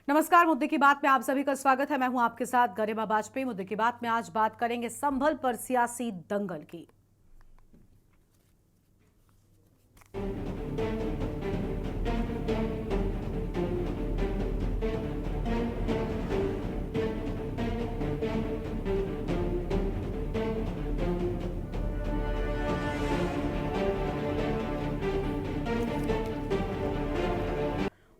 नमस्कार। मुद्दे की बात में आप सभी का स्वागत है। मैं हूं आपके साथ गरिमा वाजपेयी। मुद्दे की बात में आज बात करेंगे संभल पर सियासी दंगल की।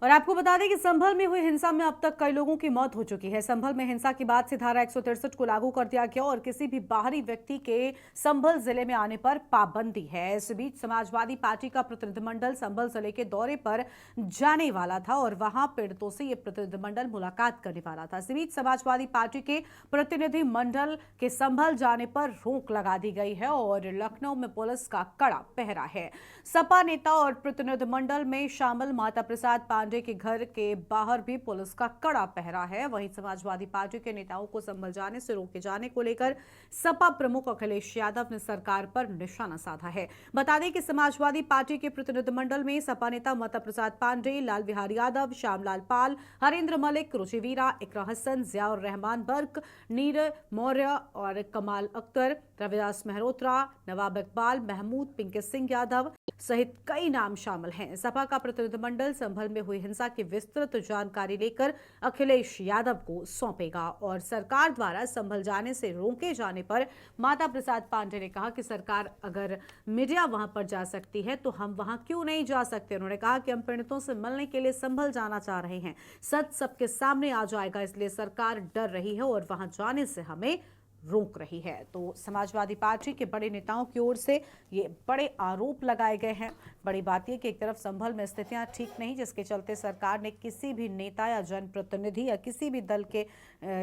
और आपको बता दें कि संभल में हुई हिंसा में अब तक कई लोगों की मौत हो चुकी है। संभल में हिंसा के बाद से धारा 163 को लागू कर दिया गया और किसी भी बाहरी व्यक्ति के संभल जिले में आने पर पाबंदी है। इस बीच समाजवादी पार्टी का प्रतिनिधिमंडल संभल जिले के दौरे पर जाने वाला था और वहां पीड़ितों से ये प्रतिनिधिमंडल मुलाकात करने वाला था। इस बीच समाजवादी पार्टी के प्रतिनिधिमंडल के संभल जाने पर रोक लगा दी गई है और लखनऊ में पुलिस का कड़ा पहरा है। सपा नेता और प्रतिनिधिमंडल में शामिल माता प्रसाद पांडे के घर के बाहर भी पुलिस का कड़ा पहरा है। वहीं समाजवादी पार्टी के नेताओं को संभल जाने से रोके जाने को लेकर सपा प्रमुख अखिलेश यादव ने सरकार पर निशाना साधा है। बता दें कि समाजवादी पार्टी के प्रतिनिधिमंडल में सपा नेता माता प्रसाद पांडे, लाल बिहारी यादव, श्यामलाल पाल, हरेंद्र मलिक, रुचि वीरा, इकरा हसन, जियाउर रहमान बर्क, नीर मौर्य और कमाल अख्तर, रविदास मेहरोत्रा, नवाब इकबाल, महमूद, पिंकी सिंह यादव सहित कई नाम शामिल हैं। सपा का प्रतिनिधिमंडल संभल में हुई हिंसा की विस्तृत जानकारी लेकर अखिलेश यादव को सौंपेगा और सरकार द्वारा संभल जाने से रोके जाने पर माता प्रसाद पांडे ने कहा कि सरकार अगर मीडिया वहां पर जा सकती है तो हम वहां क्यों नहीं जा सकते। उन्होंने कहा कि हम पीड़ितों से मिलने के लिए संभल जाना चाह रहे हैं। सच सबके सामने आ जाएगा, इसलिए सरकार डर रही है और वहां जाने से हमें रोक रही है। तो समाजवादी पार्टी के बड़े नेताओं की ओर से ये बड़े आरोप लगाए गए हैं। बड़ी बात यह कि एक तरफ संभल में स्थितियां ठीक नहीं, जिसके चलते सरकार ने किसी भी नेता या जनप्रतिनिधि या किसी भी दल के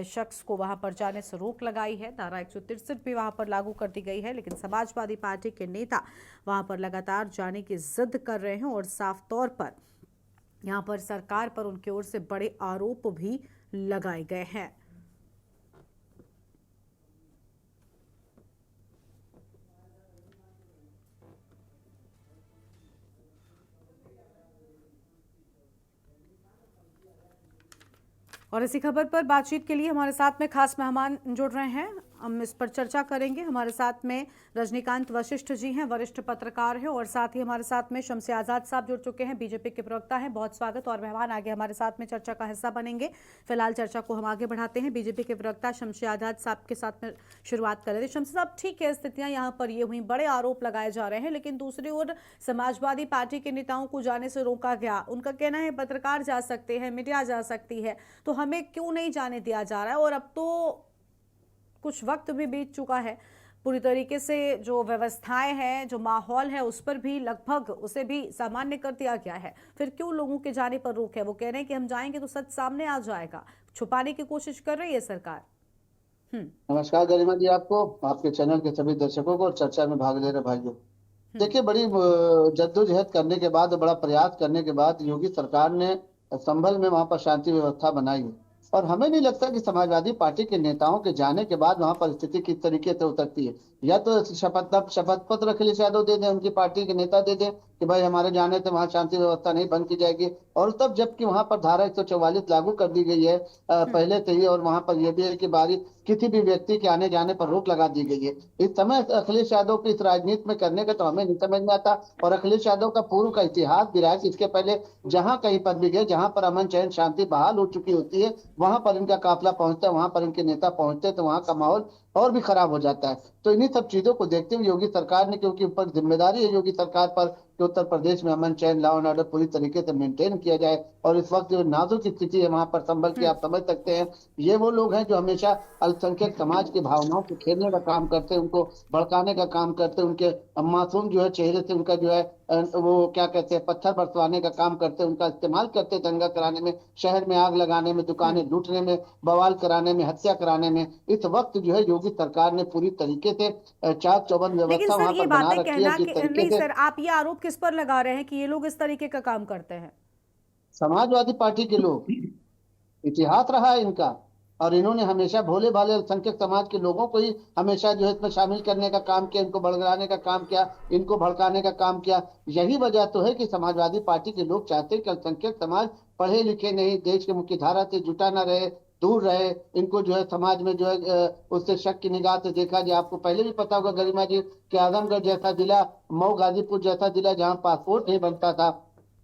शख्स को वहां पर जाने से रोक लगाई है। धारा 163 भी वहां पर लागू कर दी गई है, लेकिन समाजवादी पार्टी के नेता वहां पर लगातार जाने की जिद कर रहे हैं और साफ तौर पर यहाँ पर सरकार पर उनकी ओर से बड़े आरोप भी लगाए गए हैं। और इसी खबर पर बातचीत के लिए हमारे साथ में खास मेहमान जुड़ रहे हैं। हम इस पर चर्चा करेंगे। हमारे साथ में रजनीकांत वशिष्ठ जी हैं, वरिष्ठ पत्रकार हैं, और साथ ही हमारे साथ में शम्सी आजाद साहब जुड़ चुके हैं, बीजेपी के प्रवक्ता हैं। बहुत स्वागत। और मेहमान आगे हमारे साथ में चर्चा का हिस्सा बनेंगे। फिलहाल चर्चा को हम आगे बढ़ाते हैं। बीजेपी के प्रवक्ता शम्सी आजाद साहब के साथ में शुरुआत कर रहे थे। शम्सी साहब, ठीक है, स्थितियां यहाँ पर ये हुई, बड़े आरोप लगाए जा रहे हैं, लेकिन दूसरी ओर समाजवादी पार्टी के नेताओं को जाने से रोका गया। उनका कहना है पत्रकार जा सकते हैं, मीडिया जा सकती है, तो हमें क्यों नहीं जाने दिया जा रहा है। और अब तो कुछ वक्त भी बीत चुका है, पूरी तरीके से जो व्यवस्थाएं हैं, जो माहौल है, उस पर भी लगभग उसे भी सामान्य कर दिया गया है। फिर क्यों लोगों के जाने पर रोक है? वो कह रहे हैं कि हम जाएंगे तो सच सामने आ जाएगा। छुपाने की कोशिश कर रही है सरकार। नमस्कार गरिमा जी, आपको, आपके चैनल के सभी दर्शकों को और चर्चा में भाग ले रहे भाइयों। देखिए, बड़ी जद्दोजहद करने के बाद, बड़ा प्रयास करने के बाद योगी सरकार ने संभल में वहां पर शांति व्यवस्था बनाई है। और हमें नहीं लगता कि समाजवादी पार्टी के नेताओं के जाने के बाद वहां पर स्थिति किस तरीके से उतरती है। या तो शपथ पत्र अखिलेश यादव दे दें, उनकी पार्टी के नेता दे दें कि भाई हमारे जाने से वहां शांति व्यवस्था नहीं बंद की जाएगी। और तब जबकि वहां पर धारा 144 लागू कर दी गई है पहले से ही, और वहां पर यह भी है कि बारी किसी भी व्यक्ति के आने जाने पर रोक लगा दी गई है। इस समय अखिलेश यादव की इस राजनीति में करने का तो हमें नहीं समझ में आता। और अखिलेश यादव का पूर्व का इतिहास भी रहा है कि इसके पहले जहां कहीं पर भी गए, जहां पर अमन चैन शांति बहाल हो चुकी होती है, वहां पर इनका काफिला पहुंचता है, वहां पर इनके नेता पहुंचते हैं, तो वहां का माहौल और भी खराब हो जाता है। तो इन्हीं सब चीजों को देखते हुए योगी सरकार ने, क्योंकि ऊपर जिम्मेदारी है योगी सरकार पर कि उत्तर प्रदेश में अमन चैन, लॉ एंड ऑर्डर पूरी तरीके से मेंटेन किया जाए। और इस वक्त जो नाजुक स्थिति है वहां पर संभल की, आप समझ सकते हैं, ये वो लोग हैं जो हमेशा अल्पसंख्यक समाज की भावनाओं को खेलने का काम करते हैं, उनको भड़काने का काम करते हैं, उनके मासूम जो है चेहरे से उनका जो है वो क्या कहते हैं, पत्थर बरसवाने का काम करते हैं, उनका इस्तेमाल करते हैं दंगा कराने में, शहर में आग लगाने में, दुकानें लूटने में, बवाल कराने में, हत्या कराने में। इस वक्त जो है योगी सरकार ने पूरी तरीके से चाक चौबंद व्यवस्था वहां पर बना रखी है। जिस तरीके नहीं से सर, आप ये आरोप किस पर लगा रहे हैं कि ये लोग इस तरीके का काम करते हैं? समाजवादी पार्टी के लोग, इतिहास रहा है इनका। और इन्होंने हमेशा भोले भाले अल्पसंख्यक समाज के लोगों को ही हमेशा जो है इसमें शामिल करने का काम किया, इनको भड़काने का काम किया, इनको भड़काने का काम किया। यही वजह तो है कि समाजवादी पार्टी के लोग चाहते हैं कि अल्पसंख्यक समाज पढ़े लिखे नहीं, देश की मुख्य धारा से जुटा न रहे, दूर रहे, इनको जो है समाज में जो है उससे शक की निगाह से देखा जाए। आपको पहले भी पता होगा गरिमा जी कि आजमगढ़ जैसा जिला, मऊ गाजीपुर जैसा जिला जहाँ पासपोर्ट नहीं बनता था,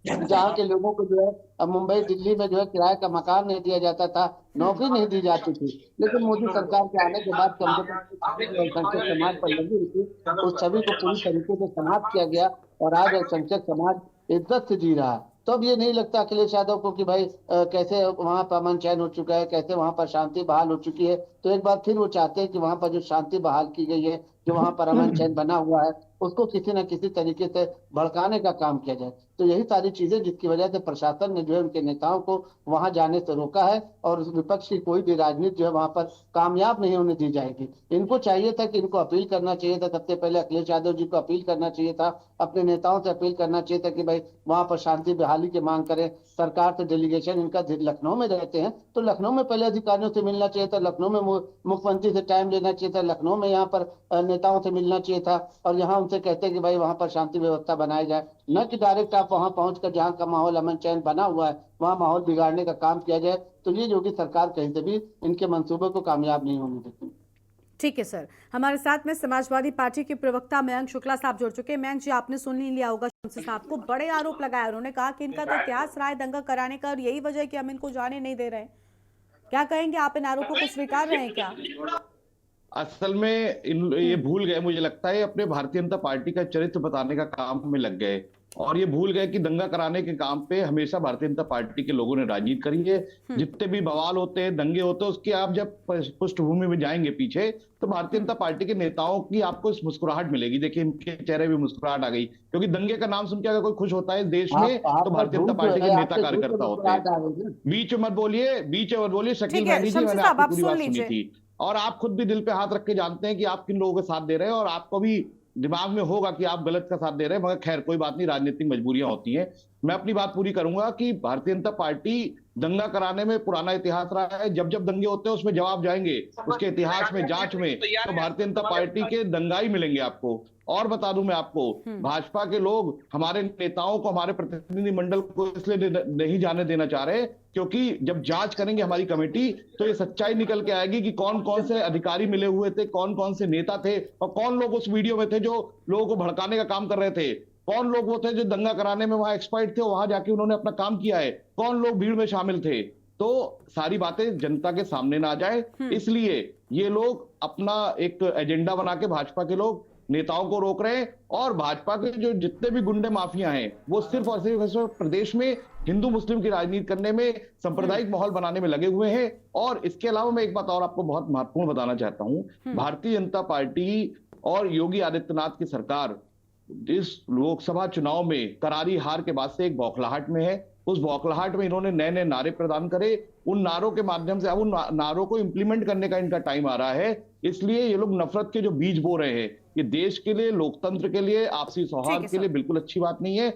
जहाँ के लोगों को जो है अब मुंबई दिल्ली में जो है किराए का मकान नहीं दिया जाता था, नौकरी नहीं दी जाती थी, लेकिन मोदी सरकार के आने के बाद कम से कम अल्पसंख्यक समाज पर लगी थी, उस छवि को पूरी तरीके से समाप्त किया गया और आज अल्पसंख्यक समाज इज्जत से जी रहा है। तो अब ये नहीं लगता अखिलेश यादव को कि भाई कैसे वहां पर अमन चैन हो चुका है, कैसे वहां पर शांति बहाल हो चुकी है। तो एक बार फिर वो चाहते हैं कि वहां पर जो शांति बहाल की गई है, जो वहां पर अमन चैन बना हुआ है, उसको किसी न किसी तरीके से भड़काने का काम किया जाए। तो यही सारी चीजें जिसकी वजह से प्रशासन ने जो है उनके नेताओं को वहां जाने से रोका है और उस विपक्ष की कोई भी राजनीति जो है वहां पर कामयाब नहीं होने दी जाएगी। इनको चाहिए था कि इनको अपील करना चाहिए था, सबसे पहले अखिलेश यादव जी को अपील करना चाहिए था, अपने नेताओं से अपील करना चाहिए था कि भाई वहां पर शांति बहाली की मांग करें। सरकार से डेलीगेशन इनका लखनऊ में रहते हैं तो लखनऊ में पहले अधिकारियों से मिलना चाहिए था, लखनऊ में मुख्यमंत्री से टाइम लेना चाहिए था, लखनऊ में यहाँ पर नेताओं से मिलना चाहिए था और यहाँ उनसे कहते हैं कि भाई वहां पर शांति व्यवस्था बनाई जाए, न कि डायरेक्ट आप वहां पहुंचकर जहाँ का माहौल अमन चैन बना हुआ है वहां माहौल बिगाड़ने का काम किया जाए। तो ये योगी सरकार कहीं से भी इनके मंसूबे को कामयाब नहीं होने देती। ठीक है सर, हमारे साथ में समाजवादी पार्टी के प्रवक्ता मयंक शुक्ला साहब जुड़ चुके हैं। मयंक जी, आपने सुन ही लिया होगा शमसी साहब को, बड़े आरोप लगाए। उन्होंने कहा कि इनका तो इतिहास रहा है दंगा कराने का और यही वजह है कि हम इनको जाने नहीं दे रहे हैं। क्या कहेंगे आप, इन आरोपों को स्वीकार रहे हैं क्या? असल में ये भूल गए, मुझे लगता है अपने भारतीय जनता पार्टी का चरित्र बताने का काम में लग गए और ये भूल गए कि दंगा कराने के काम पे हमेशा भारतीय जनता पार्टी के लोगों ने राजनीति करी है। जितने भी बवाल होते हैं, दंगे होते हैं, उसके आप जब पृष्ठभूमि में जाएंगे पीछे तो भारतीय जनता पार्टी के नेताओं की आपको मुस्कुराहट मिलेगी। देखिए इनके चेहरे भी मुस्कुराहट आ गई, क्योंकि दंगे का नाम सुन के अगर कोई खुश होता है देश में तो भारतीय जनता पार्टी के नेता कार्यकर्ता होते हैं। बीच में मत बोलिए, शकील मैंने आपकी पूरी बात सुनी थी और आप खुद भी दिल पे हाथ रख के जानते हैं कि आप किन लोगों के साथ दे रहे हैं और आपको भी दिमाग में होगा कि आप गलत का साथ दे रहे हैं, मगर खैर कोई बात नहीं, राजनीतिक मजबूरियां होती हैं। मैं अपनी बात पूरी करूंगा कि भारतीय जनता पार्टी दंगा कराने में पुराना इतिहास रहा है। जब जब दंगे होते हैं उसमें जवाब जाएंगे, उसके इतिहास में, जांच में, तो भारतीय जनता पार्टी के दंगाई मिलेंगे आपको। और बता दूं मैं आपको, भाजपा के लोग हमारे नेताओं को, हमारे प्रतिनिधि मंडल को इसलिए नहीं जाने देना चाह रहे क्योंकि जब जांच करेंगे हमारी कमेटी तो ये सच्चाई निकल के आएगी कि कौन कौन से अधिकारी मिले हुए थे, कौन कौन से नेता थे और कौन लोग उस वीडियो में थे जो लोगों को भड़काने का काम कर रहे थे, कौन लोग वो थे जो दंगा कराने में वहां एक्सपर्ट थे, वहां जाके उन्होंने अपना काम किया है, कौन लोग भीड़ में शामिल थे। तो सारी बातें जनता के सामने ना आ जाए, इसलिए ये लोग अपना एक एजेंडा बना के भाजपा के लोग नेताओं को रोक रहे हैं और भाजपा के जो जितने भी गुंडे माफिया हैं वो सिर्फ और सिर्फ प्रदेश में हिंदू मुस्लिम की राजनीति करने में, सांप्रदायिक माहौल बनाने में लगे हुए हैं। और इसके अलावा मैं एक बात और आपको बहुत महत्वपूर्ण बताना चाहता हूं, भारतीय जनता पार्टी और योगी आदित्यनाथ की सरकार इस लोकसभा चुनाव में करारी हार के बाद से एक बौखलाहट में है। उस बौखलाहट में इन्होंने नए नए नारे प्रदान करे, उन नारों के माध्यम से अब उन नारों को इंप्लीमेंट करने का इनका टाइम आ रहा है। इसलिए ये लोग नफरत के जो बीज बो रहे हैं, ये देश के लिए, लोकतंत्र के लिए, आपसी सौहार्द के लिए बिल्कुल अच्छी बात नहीं है।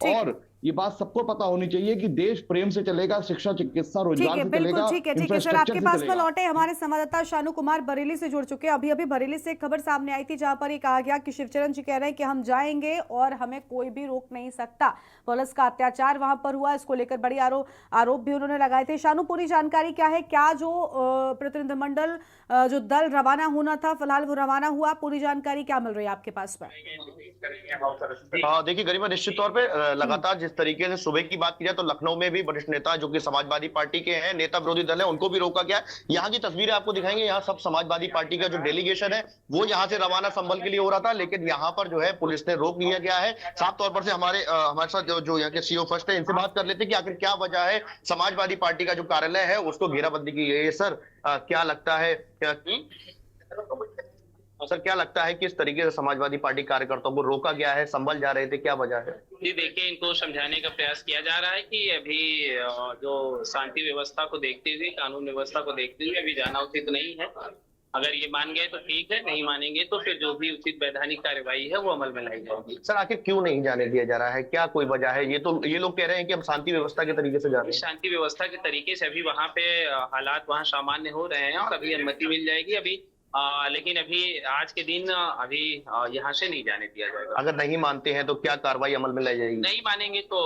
और ये बात सबको पता होनी चाहिए कि देश प्रेम से चलेगा, शिक्षा, चिकित्सा, रोजगार से चलेगा, ठीक है सर, आपके पास में लौटे हमारे संवाददाता शानू कुमार बरेली से जुड़ चुके हैं। अभी अभी बरेली से एक खबर सामने आई थी जहां पर ये कहा गया कि शिवचरण जी कह रहे हैं कि हम जाएंगे और हमें कोई भी रोक नहीं सकता। पुलिस का अत्याचार वहां पर हुआ, इसको लेकर बड़ी आरोप भी उन्होंने लगाए थे। शानू, पूरी जानकारी क्या है? क्या जो प्रतिनिधिमंडल जो दल रवाना होना था फिलहाल वो रवाना हुआ, पूरी जानकारी क्या मिल रही है आपके पास में? देखिए गरिमा, निश्चित तौर पे लगातार जिस तरीके से सुबह की बात की जाए तो लखनऊ में भी वरिष्ठ नेता जो कि समाजवादी पार्टी के हैं, नेता विरोधी दल है, उनको भी रोका गया। यहाँ की तस्वीरें आपको दिखाएंगे। यहाँ सब समाजवादी पार्टी का जो डेलीगेशन है वो यहाँ से रवाना संभल के लिए हो रहा था, लेकिन यहाँ पर जो है पुलिस ने रोक लिया गया है। साफ तौर पर से हमारे साथ जो यहाँ के सीओ फर्स्ट है, इनसे बात कर लेते हैं कि आखिर क्या वजह है समाजवादी पार्टी का जो कार्यालय है उसको घेराबंदी की गई है। सर, क्या लगता है सर क्या लगता है किस तरीके से समाजवादी पार्टी कार्यकर्ताओं को रोका गया है, संभल जा रहे थे, क्या वजह है? जी देखिए, इनको समझाने का प्रयास किया जा रहा है कि अभी जो शांति व्यवस्था को देखते हुए, कानून व्यवस्था को देखते हुए अभी जाना उचित नहीं है अगर ये मान गए तो ठीक है, नहीं मानेंगे तो फिर जो भी उचित वैधानिक कार्यवाही है वो अमल में लाई जाएगी। सर आखिर क्यों नहीं जाने दिया जा रहा है, क्या कोई वजह है? ये लोग कह रहे हैं कि हम शांति व्यवस्था के तरीके से जा रहे हैं। शांति व्यवस्था के तरीके से अभी वहां पे हालात वहां सामान्य हो रहे हैं और अभी अनुमति मिल जाएगी अभी। लेकिन अभी आज के दिन अभी यहाँ से नहीं जाने दिया जाएगा। अगर नहीं मानते हैं तो क्या कार्रवाई अमल में लाई जाएगी? नहीं मानेंगे तो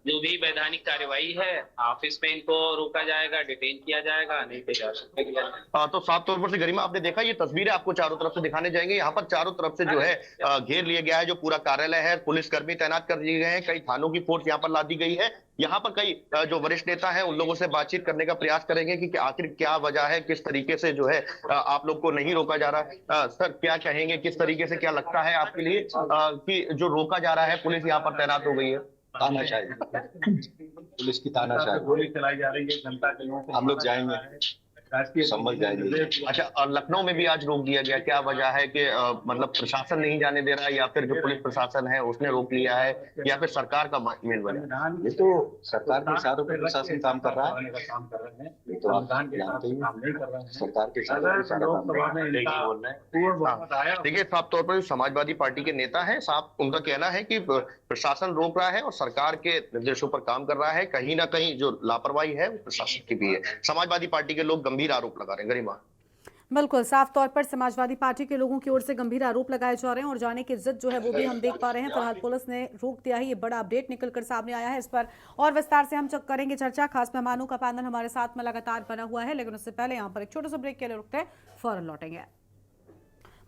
जो भी वैधानिक कार्यवाही है ऑफिस में इनको रोका जाएगा, डिटेन किया जाएगा, नहीं तो जा सकते किया जाएगा। तो साफ तौर पर से गरिमा आपने देखा, ये तस्वीरें आपको चारों तरफ से दिखाने जाएंगे। यहाँ पर चारों तरफ से जो है घेर लिया गया है, जो पूरा कार्यालय है, पुलिसकर्मी तैनात कर दिए गए हैं, कई थानों की फोर्स यहाँ पर ला दी गई है। यहाँ पर कई जो वरिष्ठ नेता हैं उन लोगों से बातचीत करने का प्रयास करेंगे कि आखिर क्या वजह है, किस तरीके से जो है आप लोग को नहीं रोका जा रहा है। सर क्या कहेंगे, किस तरीके से, क्या लगता है आपके लिए कि जो रोका जा रहा है, पुलिस यहाँ पर तैनात हो गई है? तानाशाही, पुलिस की तानाशाही, गोली चलाई जा रही है, जनता के लोगों को हम लोग जाएंगे, संभल जाएंगे। अच्छा, और लखनऊ में भी आज रोक दिया गया, क्या वजह है कि मतलब प्रशासन नहीं जाने दे रहा है, या फिर जो पुलिस प्रशासन है उसने रोक लिया है, या फिर सरकार का मेल बना? ये तो सरकार के इशारों पर प्रशासन काम कर रहा है, ये तो आप जानते ही हैं, सरकार के इशारों पर सारा काम कर रहा है। देखिए साफ तौर पर समाजवादी पार्टी के नेता हैं, साफ उनका कहना है कि प्रशासन रोक रहा है और सरकार के निर्देशों पर काम कर रहा है। कहीं ना कहीं जो लापरवाही है वो प्रशासन की भी है। समाजवादी पार्टी के लोग गंभीर आरोप लगा रहे हैं। गरिमा, बिल्कुल साफ तौर पर समाजवादी पार्टी के लोगों की ओर से गंभीर आरोप लगाए जा रहे हैं और जाने की जिद जो है वो भी हम देख पा रहे हैं। फिलहाल पुलिस ने रोक दिया है, ये बड़ा अपडेट निकलकर सामने आया है। इस पर और विस्तार से हम करेंगे चर्चा। खास मेहमानों का पैनल हमारे साथ में लगातार बना हुआ है, लेकिन उससे पहले यहाँ पर एक छोटे से ब्रेक के लिए रुकते हैं, फौरन लौटेंगे।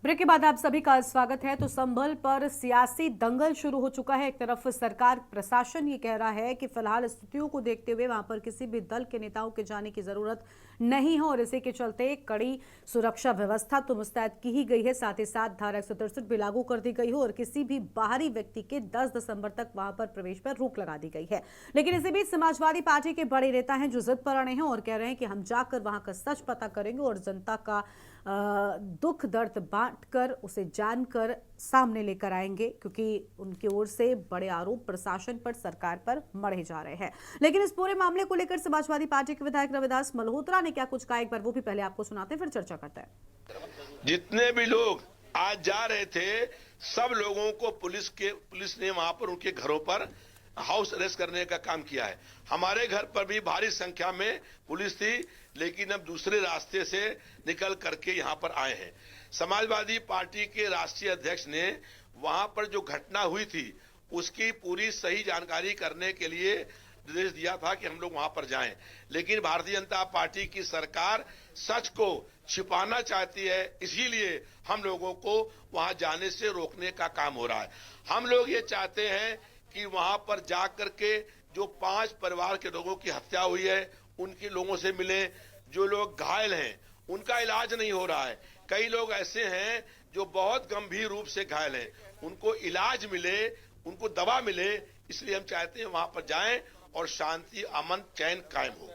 ब्रेक के बाद आप सभी का स्वागत है। तो संभल पर सियासी दंगल शुरू हो चुका है। एक तरफ सरकार, प्रशासन ये कह रहा है कि फिलहाल स्थितियों को देखते हुए वहां पर किसी भी दल के नेताओं के जाने की जरूरत नहीं है और इसी के चलते कड़ी सुरक्षा व्यवस्था तो मुस्तैद की ही गई है। साथ ही साथ धारा 163 भी लागू कर दी गई है और किसी भी बाहरी व्यक्ति के 10 दिसंबर तक वहां पर प्रवेश पर रोक लगा दी गई है। लेकिन इसी बीच समाजवादी पार्टी के बड़े नेता हैं जो जिद पर अड़े हैं और कह रहे हैं कि हम जाकर वहां का सच पता करेंगे और जनता का दुख दर्द बांटकर उसे जानकर सामने लेकर आएंगे, क्योंकि उनकी ओर से बड़े आरोप प्रशासन पर, सरकार पर मढ़े जा रहे हैं। लेकिन इस पूरे मामले को लेकर समाजवादी पार्टी के विधायक रविदास मल्होत्रा ने क्या कुछ कहा, एक बार वो भी पहले आपको सुनाते हैं, फिर चर्चा करते हैं। जितने भी लोग आज जा रहे थे, सब लोगों को पुलिस ने वहां पर उनके घरों पर हाउस अरेस्ट करने का काम किया है। हमारे घर पर भी भारी संख्या में पुलिस थी, लेकिन अब दूसरे रास्ते से निकल करके यहां पर आए हैं। समाजवादी पार्टी के राष्ट्रीय अध्यक्ष ने वहां पर जो घटना हुई थी उसकी पूरी सही जानकारी करने के लिए निर्देश दिया था कि हम लोग वहां पर जाएं, लेकिन भारतीय जनता पार्टी की सरकार सच को छिपाना चाहती है, इसीलिए हम लोगों को वहां जाने से रोकने का काम हो रहा है। हम लोग ये चाहते हैं कि वहां पर जाकर के जो 5 परिवार के लोगों की हत्या हुई है उनके लोगों से मिले, जो लोग घायल हैं उनका इलाज नहीं हो रहा है, कई लोग ऐसे हैं जो बहुत गंभीर रूप से घायल हैं, उनको इलाज मिले, उनको दवा मिले, इसलिए हम चाहते हैं वहां पर जाएं और शांति, अमन, चैन कायम हो।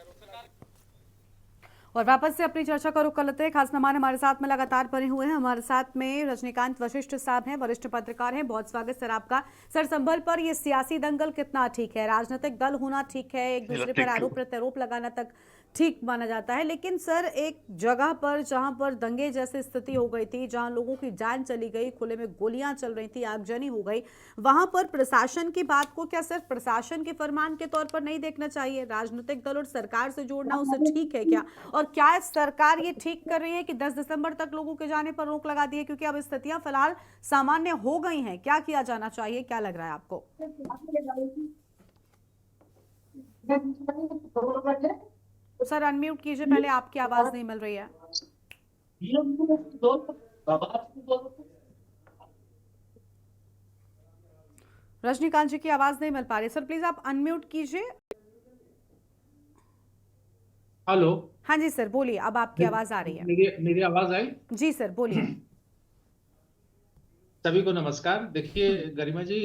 और वापस से अपनी चर्चा का रुख कर लेते हैं। खास मेहमान हमारे साथ में लगातार बने हुए हैं। हमारे साथ में रजनीकांत वशिष्ठ साहब हैं, वरिष्ठ पत्रकार हैं। बहुत स्वागत सर आपका। सर, संभल पर ये सियासी दंगल कितना ठीक है? राजनीतिक दल होना ठीक है, एक दूसरे पर आरोप प्रत्यारोप लगाना तक ठीक माना जाता है, लेकिन सर एक जगह पर जहां पर दंगे जैसी स्थिति हो गई थी, जहां लोगों की जान चली गई, खुले में गोलियां चल रही थी, आगजनी हो गई, वहां पर प्रशासन की बात को क्या सिर्फ प्रशासन के फरमान के तौर पर नहीं देखना चाहिए? राजनीतिक दल और सरकार से जोड़ना उसे ठीक है क्या? और क्या सरकार ये ठीक कर रही है कि 10 दिसंबर तक लोगों के जाने पर रोक लगा दी है, क्योंकि अब स्थितियां फिलहाल सामान्य हो गई हैं? क्या किया जाना चाहिए, क्या लग रहा है आपको? सर अनम्यूट कीजिए पहले, आपकी आवाज नहीं मिल रही है। रजनीकांत जी की आवाज नहीं मिल पा रही। सर प्लीज आप अनम्यूट कीजिए। हेलो। हाँ जी सर बोलिए, अब आपकी आवाज आ रही है। मेरी आवाज आई? जी सर बोलिए। सभी को नमस्कार। देखिए गरिमा जी,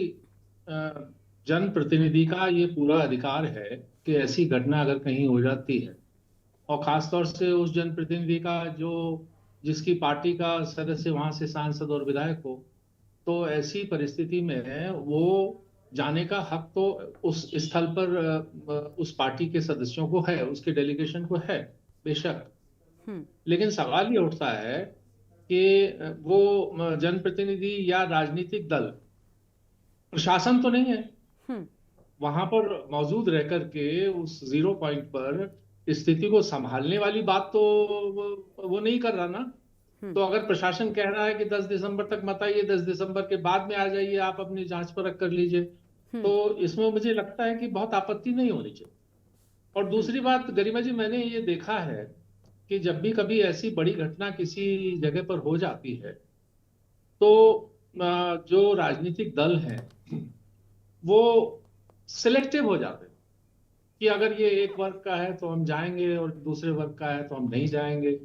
जनप्रतिनिधि का ये पूरा अधिकार है कि ऐसी घटना अगर कहीं हो जाती है, और खासतौर से उस जनप्रतिनिधि का जो जिसकी पार्टी का सदस्य वहां से सांसद और विधायक हो, तो ऐसी परिस्थिति में वो जाने का हक तो उस स्थल पर उस पार्टी के सदस्यों को है, उसके डेलीगेशन को है बेशक, लेकिन सवाल ये उठता है कि वो जनप्रतिनिधि या राजनीतिक दल, प्रशासन तो नहीं है वहां पर मौजूद रह करके उस जीरो पॉइंट पर स्थिति को संभालने वाली बात तो वो नहीं कर रहा ना। तो अगर प्रशासन कह रहा है कि 10 दिसंबर तक मत आइए, 10 दिसंबर के बाद में आ जाइए, आप अपनी जांच परख कर लीजिए, तो इसमें मुझे लगता है कि बहुत आपत्ति नहीं होनी चाहिए। और दूसरी बात गरिमा जी, मैंने ये देखा है कि जब भी कभी ऐसी बड़ी घटना किसी जगह पर हो जाती है तो जो राजनीतिक दल हैं वो सिलेक्टिव हो जाते हैं कि अगर ये एक वर्ग का है तो हम जाएंगे और दूसरे वर्ग का है तो हम नहीं जाएंगे।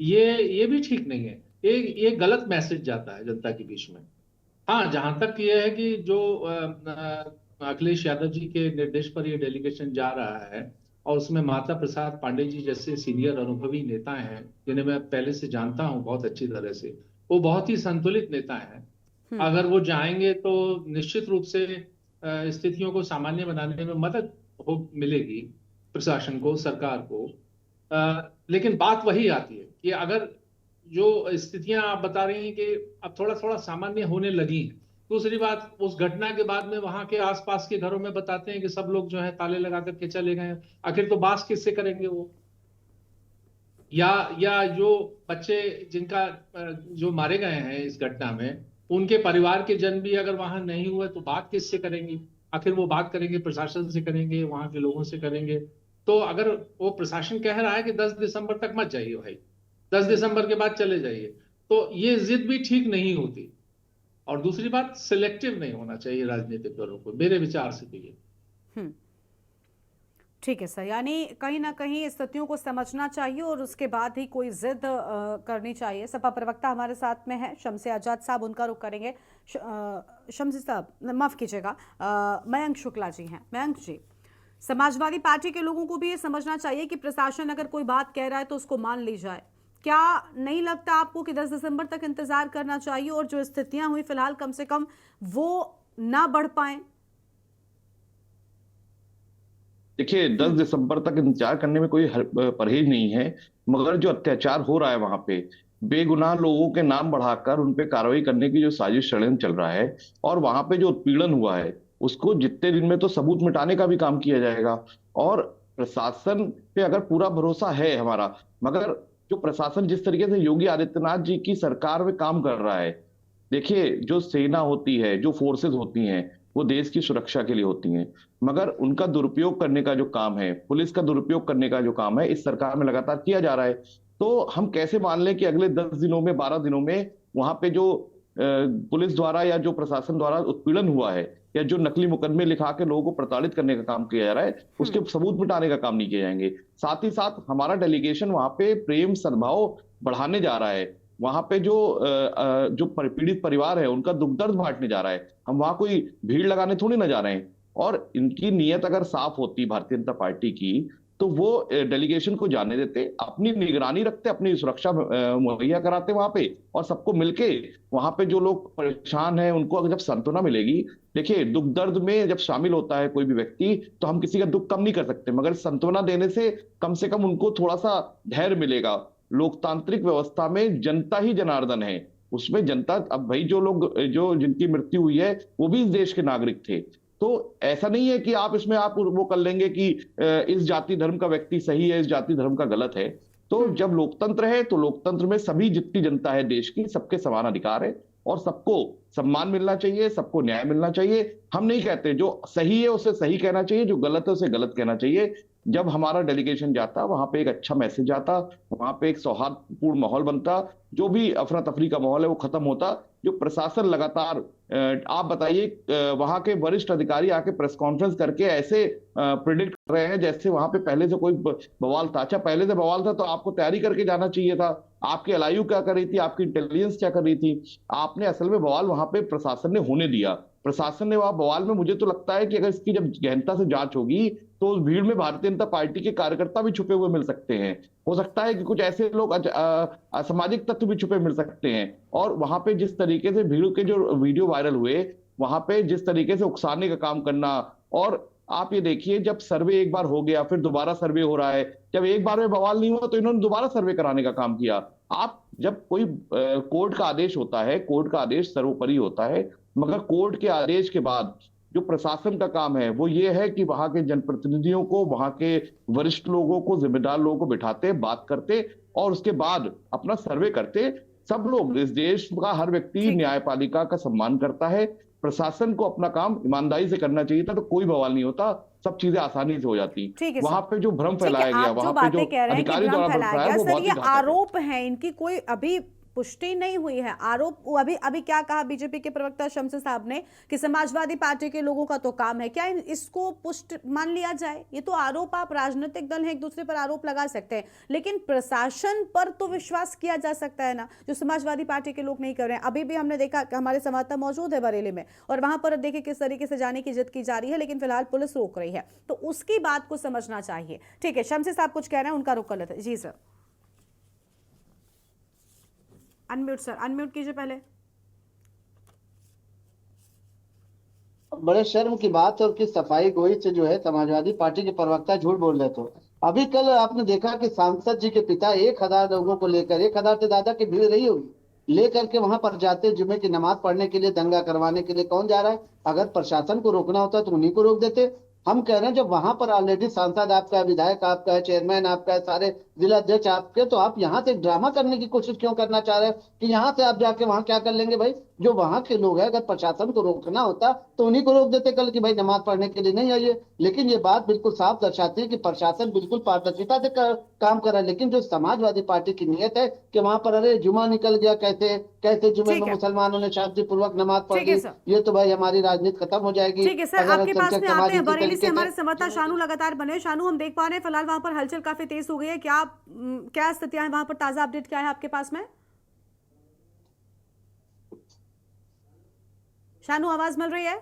ये भी ठीक नहीं है, ये गलत मैसेज जाता है जनता के बीच में। हाँ, जहां तक ये है कि जो अखिलेश यादव जी के निर्देश पर ये डेलीगेशन जा रहा है और उसमें माता प्रसाद पांडे जी जैसे सीनियर अनुभवी नेता हैं जिन्हें मैं पहले से जानता हूं बहुत अच्छी तरह से, वो बहुत ही संतुलित नेता हैं। अगर वो जाएंगे तो निश्चित रूप से स्थितियों को सामान्य बनाने में मदद मिलेगी प्रशासन को, सरकार को। लेकिन बात वही आती है कि अगर जो स्थितियां आप बता रही हैं कि अब थोड़ा थोड़ा सामान्य होने लगी हैं, दूसरी बात उस घटना के बाद में वहां के आसपास के घरों में बताते हैं कि सब लोग जो है ताले लगा करके चले गए, आखिर तो बात किससे करेंगे वो? या जो बच्चे जिनका जो मारे गए हैं इस घटना में, उनके परिवार के जन भी अगर वहां नहीं हुए तो बात किससे करेंगी? आखिर वो बात करेंगे प्रशासन से करेंगे, वहां के लोगों से करेंगे। तो अगर वो प्रशासन कह रहा है कि 10 दिसंबर तक मत जाइए भाई, 10 दिसंबर के बाद चले जाइए, तो ये जिद भी ठीक नहीं होती। और दूसरी बात, सिलेक्टिव नहीं होना चाहिए राजनीतिक दलों को, मेरे विचार से तो ये। ठीक है सर, यानी कहीं ना कहीं स्थितियों को समझना चाहिए और उसके बाद ही कोई जिद करनी चाहिए। सपा प्रवक्ता हमारे साथ में है शमसी आजाद साहब, उनका रुख करेंगे। शमसी साहब माफ कीजिएगा, मयंक शुक्ला जी हैं। मयंक जी, समाजवादी पार्टी के लोगों को भी ये समझना चाहिए कि प्रशासन अगर कोई बात कह रहा है तो उसको मान ली जाए। क्या नहीं लगता आपको कि 10 दिसंबर तक इंतजार करना चाहिए और जो स्थितियां हुई फिलहाल कम से कम वो ना बढ़ पाए? देखिए, 10 दिसंबर तक इंतजार करने में कोई परहेज नहीं है, मगर जो अत्याचार हो रहा है वहां पे, बेगुनाह लोगों के नाम बढ़ाकर उन पे कार्रवाई करने की जो साजिश षड्यंत्र चल रहा है, और वहां पे जो उत्पीड़न हुआ है उसको जितने दिन में तो सबूत मिटाने का भी काम किया जाएगा। और प्रशासन पे अगर पूरा भरोसा है हमारा, मगर जो प्रशासन जिस तरीके से योगी आदित्यनाथ जी की सरकार में काम कर रहा है, देखिए जो सेना होती है, जो फोर्सेस होती हैं, वो देश की सुरक्षा के लिए होती हैं, मगर उनका दुरुपयोग करने का जो काम है, पुलिस का दुरुपयोग करने का जो काम है, इस सरकार में लगातार किया जा रहा है। तो हम कैसे मान लें कि अगले 10 दिनों में, 12 दिनों में वहां पे जो पुलिस द्वारा या जो प्रशासन द्वारा उत्पीड़न हुआ है या जो नकली मुकदमे लिखा के लोगों को प्रताड़ित करने का काम किया जा रहा है, उसके सबूत मिटाने का काम नहीं किए जाएंगे। साथ ही साथ हमारा डेलीगेशन वहां पे प्रेम सद्भाव बढ़ाने जा रहा है, वहां पे जो पीड़ित परिवार है उनका दुख दर्द बांटने जा रहा है। हम वहां कोई भीड़ लगाने थोड़ी ना जा रहे हैं। और इनकी नीयत अगर साफ होती भारतीय जनता पार्टी की, तो वो डेलीगेशन को जाने देते, अपनी निगरानी रखते, अपनी सुरक्षा मुहैया कराते वहां पे, और सबको मिलके वहां पे जो लोग परेशान हैं उनको जब सांत्वना मिलेगी। देखिए, दुख दर्द में जब शामिल होता है कोई भी व्यक्ति तो हम किसी का दुख कम नहीं कर सकते, मगर सांत्वना देने से कम उनको थोड़ा सा धैर्य मिलेगा। लोकतांत्रिक व्यवस्था में जनता ही जनार्दन है, उसमें जनता, अब भाई जो लोग जिनकी मृत्यु हुई है वो भी इस देश के नागरिक थे। तो ऐसा नहीं है कि आप इसमें आप वो कर लेंगे कि इस जाति धर्म का व्यक्ति सही है, इस जाति धर्म का गलत है। तो जब लोकतंत्र है तो लोकतंत्र में सभी जितनी जनता है देश की, सबके समान अधिकार है और सबको सम्मान मिलना चाहिए, सबको न्याय मिलना चाहिए। हम नहीं कहते जो सही है उसे सही कहना चाहिए, जो गलत है उसे गलत कहना चाहिए। जब हमारा डेलीगेशन जाता वहां पे एक अच्छा मैसेज आता, वहां पे एक सौहार्दपूर्ण माहौल बनता, जो भी अफरा तफरी का माहौल है वो खत्म होता। जो प्रशासन लगातार, आप बताइए, वहां के वरिष्ठ अधिकारी आके प्रेस कॉन्फ्रेंस करके ऐसे प्रिडिक्ट कर रहे हैं जैसे वहां पे पहले से कोई बवाल था। अच्छा, पहले से बवाल था तो आपको तैयारी करके जाना चाहिए था। आपकी एलआईयू क्या कर रही थी, आपकी इंटेलिजेंस क्या कर रही थी? आपने असल में बवाल वहां पे प्रशासन ने होने दिया। प्रशासन ने वहां बवाल में, मुझे तो लगता है कि अगर इसकी जब गहनता से जांच होगी तो उस भीड़ में भारतीय जनता पार्टी के कार्यकर्ता भी छुपे हुए मिल सकते हैं। हो सकता है कि कुछ ऐसे लोग असामाजिक तत्व भी छुपे मिल सकते हैं। और वहां पे जिस तरीके से भीड़ के जो वीडियो वायरल हुए, वहां पे जिस तरीके से उकसाने का काम करना और आप ये देखिए, जब सर्वे एक बार हो गया, फिर दोबारा सर्वे हो रहा है। जब एक बार में बवाल नहीं हुआ तो इन्होंने दोबारा सर्वे कराने का काम किया। आप जब कोई कोर्ट का आदेश होता है, कोर्ट का आदेश सर्वोपरि होता है, मगर कोर्ट के आदेश के बाद जो प्रशासन का काम है वो ये है कि वहां के जनप्रतिनिधियों को, वहां के वरिष्ठ लोगों को, जिम्मेदार लोगों को बिठाते, बात करते और उसके बाद अपना सर्वे करते। सब लोग, इस देश का हर व्यक्ति न्यायपालिका का सम्मान करता है। प्रशासन को अपना काम ईमानदारी से करना चाहिए था, तो कोई बवाल नहीं होता, सब चीजें आसानी से हो जाती। वहां पे जो भ्रम फैलाया गया, वहां पे जो अधिकारी द्वारा भ्रम फैलाया गया, वो बहुत ही घातक है। आरोप है इनकी, कोई अभी पुष्टि नहीं हुई है। आरोप अभी क्या कहा बीजेपी के प्रवक्ता शमसे साहब ने कि समाजवादी पार्टी के लोगों का तो काम है, क्या इसको पुष्ट मान लिया जाए? ये तो आरोप, आप राजनीतिक दल हैं, एक दूसरे पर आरोप लगा सकते हैं, लेकिन प्रशासन पर तो विश्वास किया जा सकता है ना, जो समाजवादी पार्टी के लोग नहीं कर रहे हैं। अभी भी हमने देखा कि हमारे संवाददाता मौजूद है बरेली में, और वहां पर देखिए किस तरीके से जाने की जिद की जा रही है, लेकिन फिलहाल पुलिस रोक रही है, तो उसकी बात को समझना चाहिए। ठीक है, शमसे साहब कुछ कह रहे हैं, उनका रुख कर लेते हैं। जी सर, अनम्यूट सर, अनम्यूट कीजिए पहले। बड़े शर्म की बात है, और किस सफाई गोई से जो है समाजवादी पार्टी के प्रवक्ता झूठ बोल रहे थे। अभी कल आपने देखा कि सांसद जी के पिता 1000 लोगों को लेकर, 1000 से ज्यादा की भीड़ रही होगी, लेकर के वहां पर जाते जुमे की नमाज पढ़ने के लिए, दंगा करवाने के लिए। कौन जा रहा है? अगर प्रशासन को रोकना होता तो उन्हीं को रोक देते। हम कह रहे हैं जब वहां पर ऑलरेडी सांसद आपका है, विधायक आपका है, चेयरमैन आपका है, सारे जिला अध्यक्ष आपके, तो आप यहाँ से ड्रामा करने की कोशिश क्यों करना चाह रहे हैं कि यहाँ से आप जाके वहां क्या कर लेंगे? भाई जो वहां के लोग हैं, अगर प्रशासन को रोकना होता तो उन्हीं को रोक देते कल कि भाई नमाज पढ़ने के लिए नहीं आइए। लेकिन ये बात बिल्कुल साफ दर्शाती है कि प्रशासन बिल्कुल पारदर्शिता से काम कर रहा है। लेकिन जो समाजवादी पार्टी की नीयत है कि वहां पर अरे जुमा निकल गया, कैसे कैसे जुमे में मुसलमानों ने शांतिपूर्वक नमाज पढ़ ली, ये तो भाई हमारी राजनीति खत्म हो जाएगी। ठीक है सर, आपके पास में आते हैं बरेली से हमारे संवाददाता शानू लगातार बने। शानू, हम देख पा रहे हैं फिलहाल वहां पर हलचल काफी तेज हो गई है, क्या स्थितियां हैं वहां पर? ताजा अपडेट क्या है आपके पास में? शानू, आवाज मिल रही है?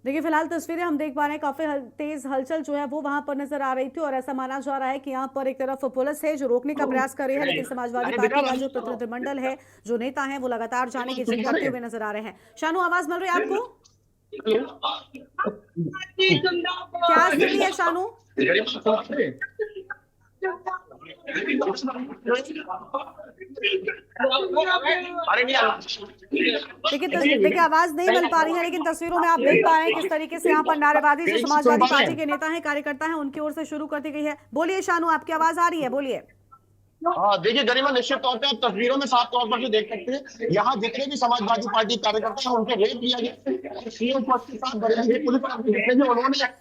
देखिए फिलहाल तस्वीरें हम देख पा रहे हैं, काफी तेज हलचल जो है वो वहां पर नजर आ रही थी, और ऐसा माना जा रहा है कि यहाँ पर एक तरफ पुलिस है जो रोकने का प्रयास कर रही है, लेकिन समाजवादी पार्टी का जो प्रतिनिधिमंडल है, जो नेता है, वो लगातार जाने की जिद करते हुए नजर आ रहे हैं। शानू, आवाज मिल रही है आपको? क्या स्थिति है शानू? देखिए आवाज नहीं मिल पा रही है, लेकिन तस्वीरों में आप देख पा रहे हैं किस तरीके से यहाँ पर नारेबाजी जो समाजवादी पार्टी के नेता हैं, कार्यकर्ता हैं, उनकी ओर से शुरू कर दी गई है। बोलिए शानू, आपकी आवाज आ रही है, बोलिए। हाँ देखिए गरिमा, निश्चित तौर पे आप तस्वीरों में साफ तौर पर देख सकते हैं, यहाँ जितने भी समाजवादी पार्टी कार्यकर्ता हैं उनके रेप किया गया। सीएम पद के साथ बरेली पुलिस उन्होंने आप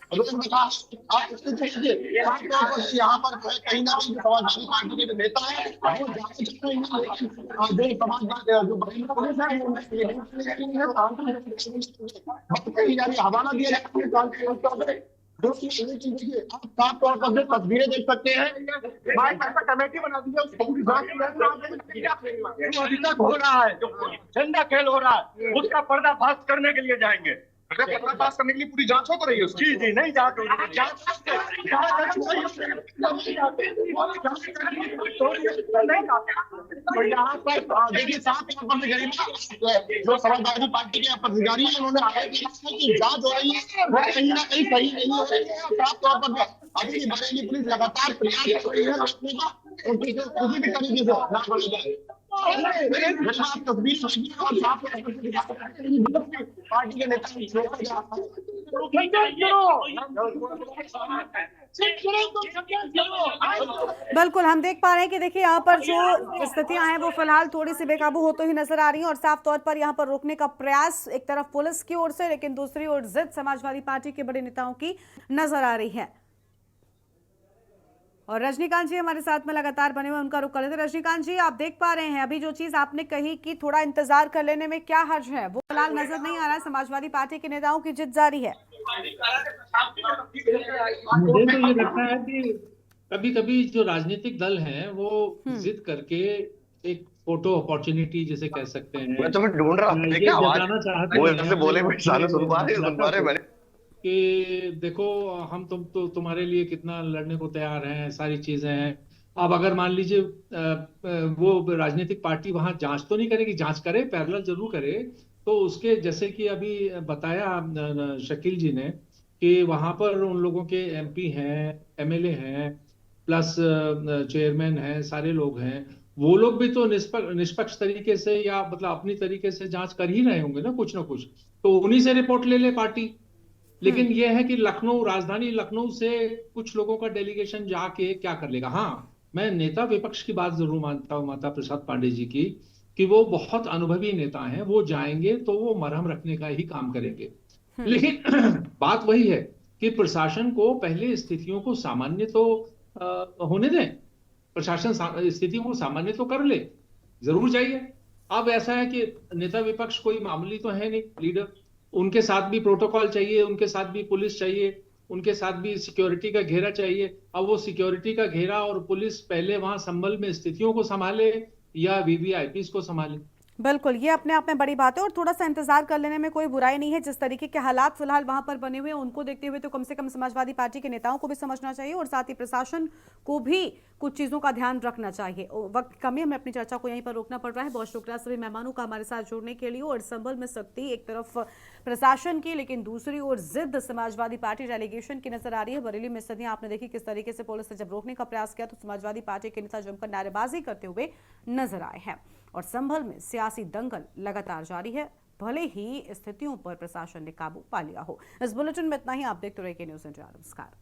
इससे देखिए साफ तौर पर यहाँ पर कहीं ना कहीं समाजवादी पार्टी के नेता है वो जाने चाहते हैं, जो समाजवादी जो बरेली पुलिस है हवाला दिया जाता है। देखिए आप साफ तौर पर तस्वीरें देख सकते हैं, कमेटी बना दी है, अभी तक हो रहा है जो झंडा खेल हो रहा है उसका पर्दाफाश करने के लिए जाएंगे। पर्दाफाश करने के लिए पूरी जांच हो रही है उसकी? जी नहीं, जांच हो रही है। तो यहाँ पर देखिए साफ तौर पर जो समाजवादी पार्टी के पदाधिकारी है उन्होंने आगे की जांच हो रही है, वो कहीं ना कहीं सही नहीं हो रही है। साफ तौर पर अभी बरेली पुलिस लगातार प्रयास कर रही है रोकने का, किसी भी तरीके से ना बढ़ जाए। पार्टी के नेता बिल्कुल हम देख पा रहे हैं कि देखिए यहाँ पर जो स्थितियां हैं वो फिलहाल थोड़ी सी बेकाबू होते ही नजर आ रही हैं, और साफ तौर पर यहाँ पर रोकने का प्रयास एक तरफ पुलिस की ओर से, लेकिन दूसरी ओर जिद समाजवादी पार्टी के बड़े नेताओं की नजर आ रही है। और रजनीकांत जी हमारे साथ में लगातार बने हुए, उनका रुख कर लेते हैं। रजनीकांत जी, आप देख पा रहे हैं अभी जो चीज आपने कही कि थोड़ा इंतजार कर लेने में क्या हर्ज है, वो फिलहाल नजर नहीं आ रहा है। समाजवादी पार्टी के नेताओं की जिद जारी है। मुझे तो ये लगता है कि कभी कभी जो राजनीतिक दल हैं वो जिद करके एक फोटो अपॉर्चुनिटी जिसे कह सकते हैं, मैं तो ढूंढ रहा हूं क्या आवाज बोले सुन पा रहे कि देखो हम तुम तो तुम्हारे लिए कितना लड़ने को तैयार हैं, सारी चीजें हैं, अब अगर मान लीजिए वो राजनीतिक पार्टी वहां जांच तो नहीं करेगी, जांच करे, पैरेलल जरूर करे, तो उसके जैसे कि अभी बताया शकील जी ने कि वहां पर उन लोगों के एमपी हैं, एमएलए हैं, प्लस चेयरमैन हैं, सारे लोग हैं, वो लोग भी तो निष्पक्ष तरीके से या मतलब अपनी तरीके से जांच कर ही रहे होंगे ना कुछ, तो उन्हीं से रिपोर्ट ले ले पार्टी। लेकिन यह है कि लखनऊ, राजधानी लखनऊ से कुछ लोगों का डेलीगेशन जाके क्या कर लेगा। हाँ, मैं नेता विपक्ष की बात जरूर मानता हूं माता प्रसाद पांडे जी की, कि वो बहुत अनुभवी नेता हैं, वो जाएंगे तो वो मरहम रखने का ही काम करेंगे। लेकिन बात वही है कि प्रशासन को पहले स्थितियों को सामान्य तो होने दें, प्रशासन स्थितियों को सामान्य तो कर ले, जरूर जाइए। अब ऐसा है कि नेता विपक्ष कोई मामूली तो है नहीं लीडर, उनके साथ भी प्रोटोकॉल चाहिए, उनके साथ भी पुलिस चाहिए, उनके साथ भी सिक्योरिटी का घेरा चाहिए। अब वो सिक्योरिटी का घेरा और पुलिस पहले वहां संभल में स्थितियों को संभाले या वीवीआईपी को संभाले। बिल्कुल, ये अपने आप में बड़ी बात है और थोड़ा सा इंतजार कर लेने में कोई बुराई नहीं है। जिस तरीके के हालात फिलहाल वहां पर बने हुए हैं उनको देखते हुए तो कम से कम समाजवादी पार्टी के नेताओं को भी समझना चाहिए और साथ ही प्रशासन को भी कुछ चीजों का ध्यान रखना चाहिए। वक्त कम है, हमें अपनी चर्चा को यहीं पर रोकना पड़ रहा है। बहुत शुक्रिया सभी मेहमानों का हमारे साथ जुड़ने के लिए। और संभल में सख्ती एक तरफ प्रशासन की, लेकिन दूसरी ओर जिद समाजवादी पार्टी डेलीगेशन की नजर आ रही है। बरेली में स्थितियां आपने देखी किस तरीके से पुलिस ने जब रोकने का प्रयास किया तो समाजवादी पार्टी के नेता जमकर नारेबाजी करते हुए नजर आए हैं। और संभल में सियासी दंगल लगातार जारी है, भले ही स्थितियों पर प्रशासन ने काबू पा लिया हो। इस बुलेटिन में इतना ही। आप देखते रहिए न्यूज़ इंडिया। नमस्कार।